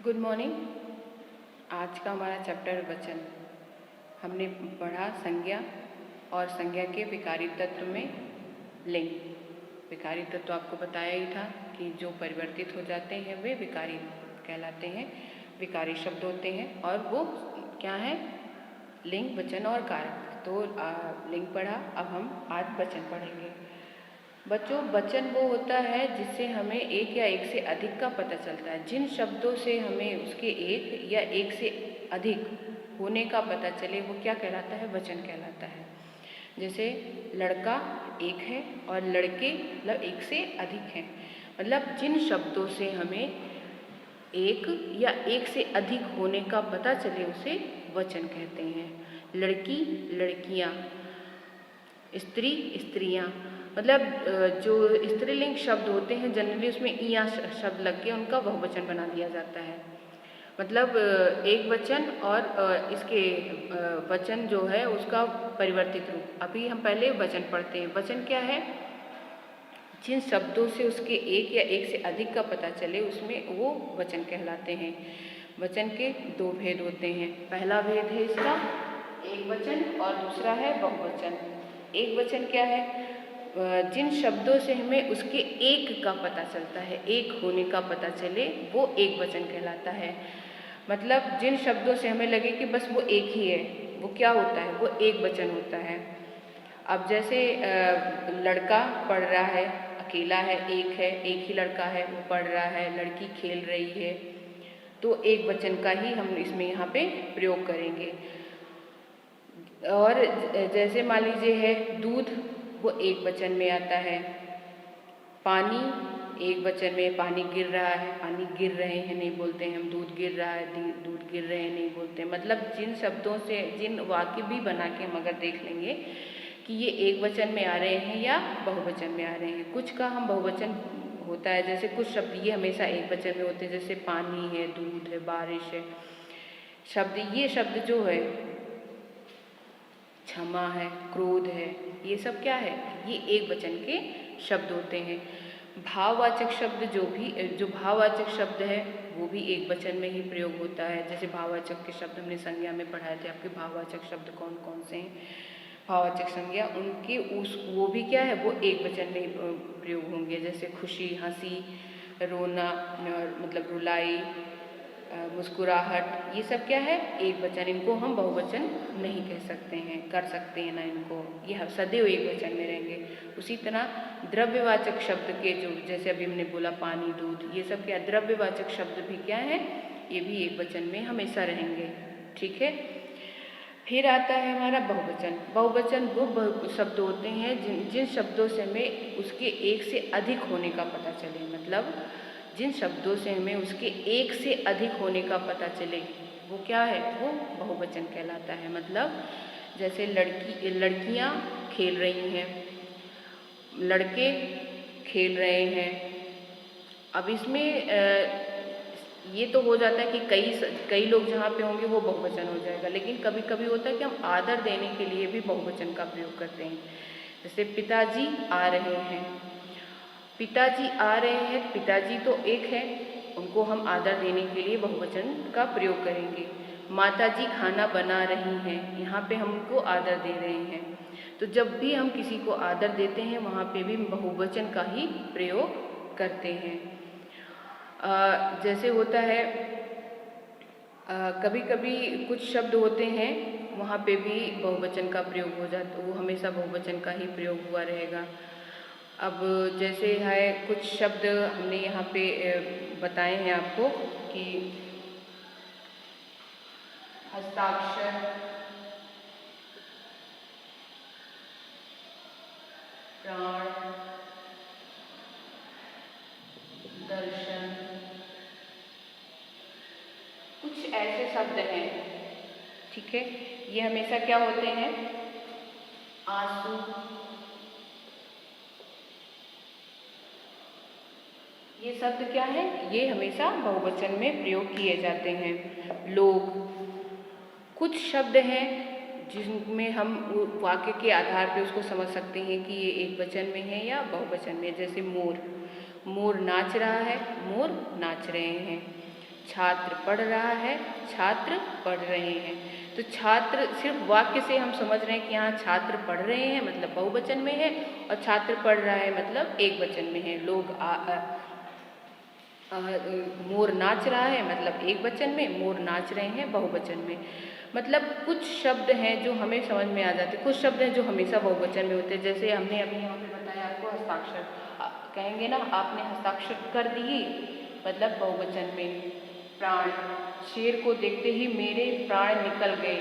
Good morning. आज का हमारा चैप्टर वचन। हमने पढ़ा संज्ञा और संज्ञा के विकारी तत्व में लिंग। विकारी तत्व आपको बताया ही था कि जो परिवर्तित हो जाते हैं वे विकारी कहलाते हैं, विकारी शब्द होते हैं। और वो क्या है? लिंग, वचन और कारक। तो लिंग पढ़ा, अब हम आज वचन पढ़ेंगे। बच्चों, वचन वो होता है जिससे हमें एक या एक से अधिक का पता चलता है। जिन शब्दों से हमें उसके एक या एक से अधिक होने का पता चले वो क्या कहलाता है? वचन कहलाता है। जैसे लड़का एक है और लड़के मतलब एक से अधिक हैं। मतलब जिन शब्दों से हमें एक या एक से अधिक होने का पता चले उसे वचन कहते हैं। लड़की, लड़कियाँ, स्त्री, स्त्रियाँ। मतलब जो स्त्रीलिंग शब्द होते हैं जनरली उसमें इया शब्द लग के उनका बहुवचन बना दिया जाता है। मतलब एक वचन और इसके वचन जो है उसका परिवर्तित रूप। अभी हम पहले वचन पढ़ते हैं। वचन क्या है? जिन शब्दों से उसके एक या एक से अधिक का पता चले उसमें वो वचन कहलाते हैं। वचन के दो भेद होते हैं। पहला भेद है इसका एक वचन और दूसरा है बहुवचन। एक वचन क्या है? जिन शब्दों से हमें उसके एक का पता चलता है, एक होने का पता चले, वो एक वचन कहलाता है। मतलब जिन शब्दों से हमें लगे कि बस वो एक ही है, वो क्या होता है? वो एक वचन होता है। अब जैसे लड़का पढ़ रहा है, अकेला है, एक ही लड़का है, वो पढ़ रहा है। लड़की खेल रही है, तो एक वचन का ही हम इसमें यहाँ पे प्रयोग करेंगे। और जैसे मान लीजिए है दूध, वो एक वचन में आता है। पानी एक वचन में, पानी गिर रहा है, पानी गिर रहे हैं नहीं बोलते हैं हम। दूध गिर रहा है, दूध गिर रहे हैं नहीं बोलते हैं। मतलब जिन शब्दों से, जिन वाक्य भी बना के हम अगर देख लेंगे कि ये एक वचन में आ रहे हैं या बहुवचन में आ रहे हैं। कुछ का हम बहुवचन होता है, जैसे कुछ शब्द ये हमेशा एक वचन में होते हैं, जैसे पानी है, दूध है, बारिश है। ये शब्द जो है, क्षमा है, क्रोध है, ये सब क्या है? ये एक वचन के शब्द होते हैं। भाववाचक शब्द जो भाववाचक शब्द है वो भी एक वचन में ही प्रयोग होता है। जैसे भाववाचक के शब्द हमने संज्ञा में पढ़ाए थे आपके भाववाचक शब्द कौन कौन से हैं। भाववाचक संज्ञा उनके वो भी क्या है? वो एक वचन में ही प्रयोग होंगे। जैसे खुशी, हंसी, रोना, मतलब रुलाई, मुस्कुराहट, ये सब क्या है? एक वचन। इनको हम बहुवचन नहीं कह सकते हैं, कर सकते हैं ना इनको। ये सदैव एक वचन में रहेंगे। उसी तरह द्रव्यवाचक शब्द के जो, जैसे अभी हमने बोला पानी, दूध, ये सब क्या? द्रव्यवाचक शब्द भी क्या है? ये भी एक वचन में हमेशा रहेंगे। ठीक है। फिर आता है हमारा बहुवचन। बहुवचन वो शब्द होते हैं जिन शब्दों से हमें उसके एक से अधिक होने का पता चले। मतलब जिन शब्दों से हमें उसके एक से अधिक होने का पता चले वो क्या है? वो बहुवचन कहलाता है। मतलब जैसे लड़कियाँ खेल रही हैं, लड़के खेल रहे हैं। अब इसमें ये तो हो जाता है कि कई लोग जहाँ पे होंगे वो बहुवचन हो जाएगा। लेकिन कभी कभी होता है कि हम आदर देने के लिए भी बहुवचन का प्रयोग करते हैं। जैसे पिताजी आ रहे हैं, पिताजी आ रहे हैं, पिताजी तो एक है, उनको हम आदर देने के लिए बहुवचन का प्रयोग करेंगे। माताजी खाना बना रही हैं, यहाँ पे हम उनको आदर दे रहे हैं। तो जब भी हम किसी को आदर देते हैं वहाँ पे भी बहुवचन का ही प्रयोग करते हैं। जैसे होता है कभी कभी कुछ शब्द होते हैं वहाँ पे भी बहुवचन का प्रयोग हो जाता, वो हमेशा बहुवचन का ही प्रयोग हुआ रहेगा। अब जैसे है कुछ शब्द हमने यहाँ पे बताए हैं आपको कि हस्ताक्षर, प्राण, दर्शन, कुछ ऐसे शब्द हैं। ठीक है। ये हमेशा क्या होते हैं? आंसू, ये शब्द क्या है? ये हमेशा बहुवचन में प्रयोग किए जाते हैं। लोग, कुछ शब्द हैं जिनमें हम वाक्य के आधार पे उसको समझ सकते हैं कि ये एक वचन में है या बहुवचन में। जैसे मोर, मोर नाच रहा है, मोर नाच रहे हैं। छात्र पढ़ रहा है, छात्र पढ़ रहे हैं। तो छात्र सिर्फ वाक्य से हम समझ रहे हैं कि यहाँ छात्र पढ़ रहे हैं मतलब बहुवचन में है, और छात्र पढ़ रहा है मतलब एक वचन में है। लोग मोर नाच रहा है मतलब एक वचन में, मोर नाच रहे हैं बहुवचन में। मतलब कुछ शब्द हैं जो हमें समझ में आ जाते हैं, कुछ शब्द हैं जो हमेशा बहुवचन में होते हैं। जैसे हमने अभी यहाँ पे बताया आपको हस्ताक्षर, कहेंगे ना आपने हस्ताक्षर कर दिए मतलब बहुवचन में। प्राण, शेर को देखते ही मेरे प्राण निकल गए,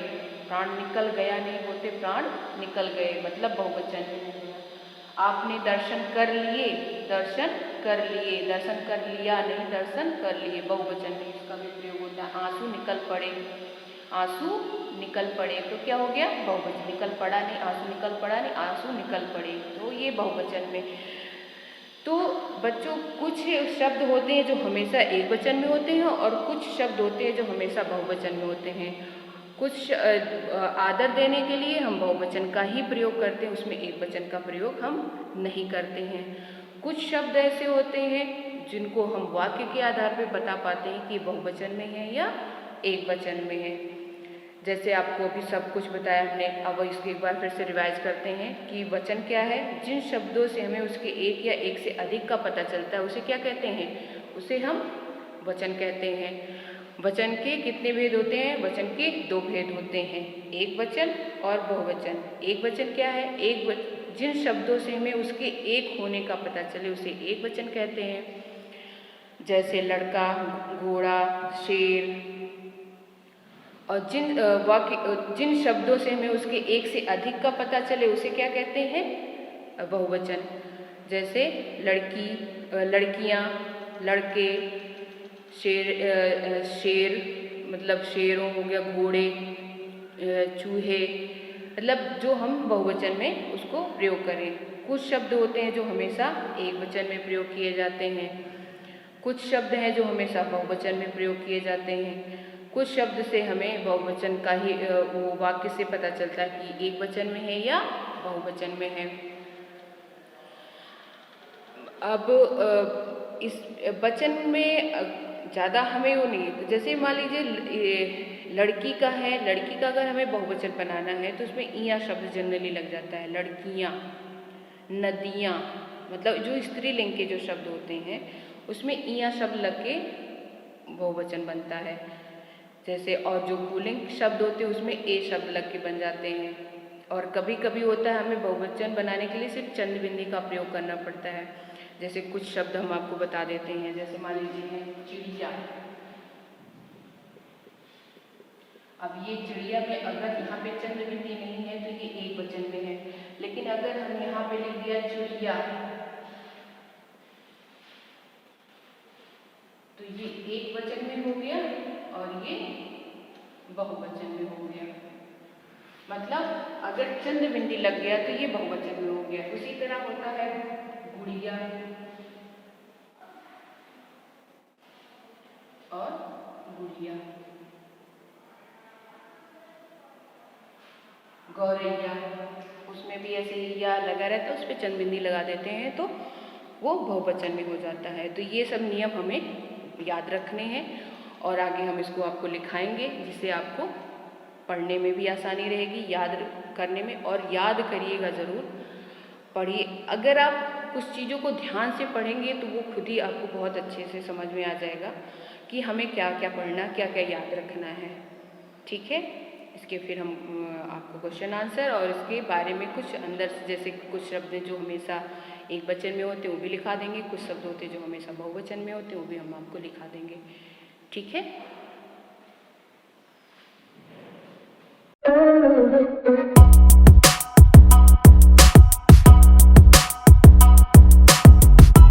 प्राण निकल गया नहीं बोलते, प्राण निकल गए मतलब बहुवचन में। आपने दर्शन कर लिए, दर्शन कर लिए, दर्शन कर लिया नहीं, दर्शन कर लिए बहुवचन में इसका भी प्रयोग होता है। आंसू निकल पड़े, आंसू निकल पड़े तो क्या हो गया बहुवचन। निकल पड़ा नहीं, आंसू निकल पड़ा नहीं, आंसू निकल पड़े तो ये बहुवचन में। तो बच्चों कुछ शब्द होते हैं जो हमेशा एक वचन में होते हैं और कुछ शब्द होते हैं जो हमेशा बहुवचन में होते हैं। कुछ आदर देने के लिए हम बहुवचन का ही प्रयोग करते हैं, उसमें एक वचन का प्रयोग हम नहीं करते हैं। कुछ शब्द ऐसे होते हैं जिनको हम वाक्य के आधार पर बता पाते हैं कि बहुवचन में है या एक वचन में है। जैसे आपको अभी सब कुछ बताया हमने, अब इसको एक बार फिर से रिवाइज करते हैं कि वचन क्या है। जिन शब्दों से हमें उसके एक या एक से अधिक का पता चलता है उसे क्या कहते हैं, उसे हम वचन कहते हैं। वचन के कितने भेद होते हैं, वचन के दो भेद होते हैं, एक वचन और बहुवचन। एक वचन क्या है, जिन शब्दों से हमें उसके एक होने का पता चले उसे एक वचन कहते हैं। जैसे लड़का, घोड़ा, शेर। और जिन शब्दों से हमें उसके एक से अधिक का पता चले उसे क्या कहते हैं, बहुवचन। जैसे लड़की, लड़कियाँ, लड़के, शेर मतलब शेरों हो गया, घोड़े, चूहे, मतलब जो हम बहुवचन में उसको प्रयोग करें। कुछ शब्द होते हैं जो हमेशा एक वचन में प्रयोग किए जाते हैं, कुछ शब्द हैं जो हमेशा बहुवचन में प्रयोग किए जाते हैं। कुछ शब्द से हमें बहुवचन का ही वो वाक्य से पता चलता है कि एक वचन में है या बहुवचन में है। अब इस वचन में ज़्यादा हमें वो नहीं, जैसे मान लीजिए लड़की का है, लड़की का अगर हमें बहुवचन बनाना है तो उसमें इया शब्द जनरली लग जाता है। लड़कियाँ, नदियाँ, मतलब जो स्त्रीलिंग के जो शब्द होते हैं उसमें इया शब्द लग के बहुवचन बनता है। जैसे और जो पुल्लिंग शब्द होते हैं उसमें ए शब्द लग के बन जाते हैं। और कभी कभी होता है हमें बहुवचन बनाने के लिए सिर्फ चंद बिंदी का प्रयोग करना पड़ता है। जैसे कुछ शब्द हम आपको बता देते हैं, जैसे मान लीजिए चिड़िया। अब ये चिड़िया में अगर यहाँ पे चंद बिंदी नहीं है तो ये एक वचन में है, लेकिन अगर हम यहाँ पे लिख दिया चिड़िया तो ये एक वचन में हो गया और ये बहुवचन में हो गया। मतलब अगर चंद बिंदी लग गया तो ये बहुवचन में हो गया। उसी तरह होता है गुड़िया और गुड़िया, गौरैया, उसमें भी ऐसे ही या लगा रहता है, उस पर चंद बिंदी लगा देते हैं तो वो बहुवचन में हो जाता है। तो ये सब नियम हमें याद रखने हैं और आगे हम इसको आपको लिखाएंगे जिससे आपको पढ़ने में भी आसानी रहेगी, याद करने में। और याद करिएगा ज़रूर, पढ़िए। अगर आप कुछ चीज़ों को ध्यान से पढ़ेंगे तो वो खुद ही आपको बहुत अच्छे से समझ में आ जाएगा कि हमें क्या क्या पढ़ना, क्या क्या याद रखना है। ठीक है, इसके फिर हम आपको क्वेश्चन आंसर और इसके बारे में कुछ अंदर से, जैसे कुछ शब्द जो हमेशा एक वचन में होते हैं वो भी लिखा देंगे, कुछ शब्द होते हैं जो हमेशा बहुवचन में होते हैं वो भी हम आपको लिखा देंगे। ठीक है।